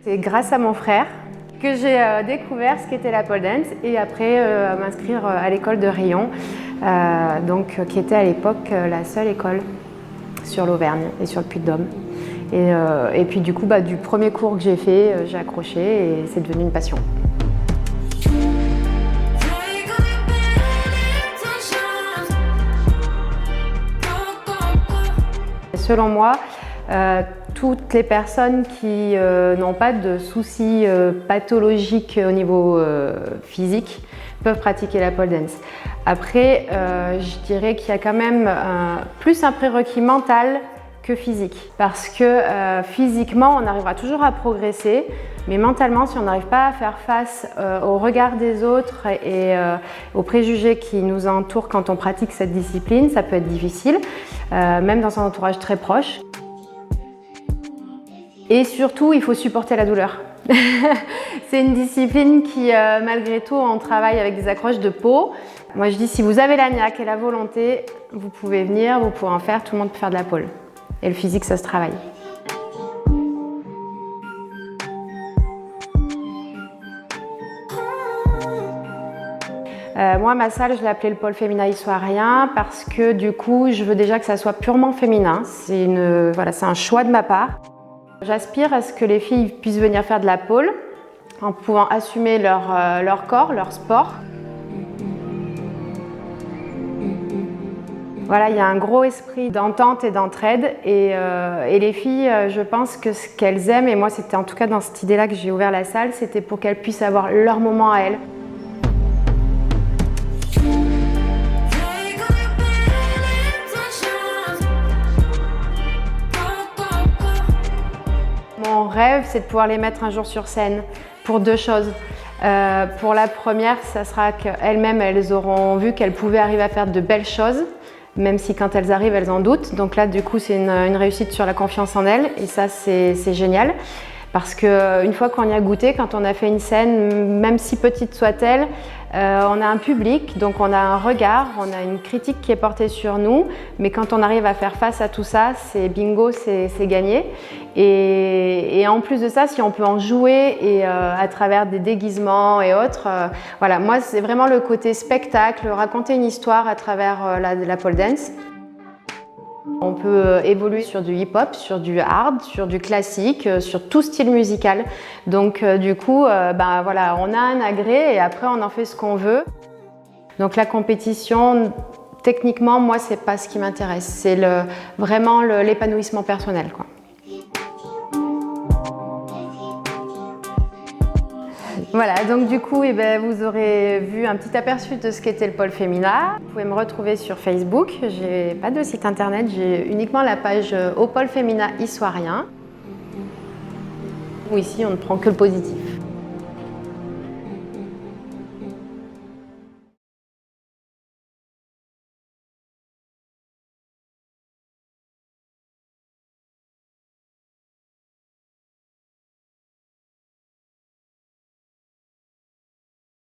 C'est grâce à mon frère que j'ai découvert ce qu'était la pole dance et après m'inscrire à l'école de Riom, qui était à l'époque la seule école sur l'Auvergne et sur le Puy-de-Dôme. Et puis du coup, du premier cours que j'ai fait, j'ai accroché et c'est devenu une passion. Selon moi, toutes les personnes qui n'ont pas de soucis pathologiques au niveau physique peuvent pratiquer la pole dance. Après, je dirais qu'il y a quand même plus un prérequis mental que physique. Parce que physiquement, on arrivera toujours à progresser, mais mentalement, si on n'arrive pas à faire face au regard des autres et aux préjugés qui nous entourent quand on pratique cette discipline, ça peut être difficile, même dans son entourage très proche. Et surtout, il faut supporter la douleur. C'est une discipline qui, malgré tout, on travaille avec des accroches de peau. Moi, je dis, si vous avez la niaque et la volonté, vous pouvez venir, vous pouvez en faire, tout le monde peut faire de la pole. Et le physique, ça se travaille. Moi, ma salle, je l'ai appelée le pôle féminin issoirien parce que du coup, je veux déjà que ça soit purement féminin. C'est un choix de ma part. J'aspire à ce que les filles puissent venir faire de la pole en pouvant assumer leur corps, leur sport. Voilà, il y a un gros esprit d'entente et d'entraide et les filles, je pense que ce qu'elles aiment, et moi c'était en tout cas dans cette idée-là que j'ai ouvert la salle, c'était pour qu'elles puissent avoir leur moment à elles. Mon rêve, c'est de pouvoir les mettre un jour sur scène pour deux choses. Pour la première, ça sera qu'elles-mêmes, elles auront vu qu'elles pouvaient arriver à faire de belles choses, même si quand elles arrivent, elles en doutent. Donc là, du coup, c'est une réussite sur la confiance en elles et ça, c'est génial. Parce qu'une fois qu'on y a goûté, quand on a fait une scène, même si petite soit-elle, on a un public, donc on a un regard, on a une critique qui est portée sur nous, mais quand on arrive à faire face à tout ça, c'est bingo, c'est gagné. Et en plus de ça, si on peut en jouer et à travers des déguisements et autres, voilà, moi c'est vraiment le côté spectacle, raconter une histoire à travers la pole dance. On peut évoluer sur du hip-hop, sur du hard, sur du classique, sur tout style musical. Donc du coup, voilà, on a un agrès et après on en fait ce qu'on veut. Donc la compétition, techniquement, moi c'est pas ce qui m'intéresse. C'est vraiment l'épanouissement personnel, quoi. Voilà, donc du coup, vous aurez vu un petit aperçu de ce qu'était le pôle féminin. Vous pouvez me retrouver sur Facebook. J'ai pas de site internet, j'ai uniquement la page au pôle féminin issoirien. Où ici, on ne prend que le positif.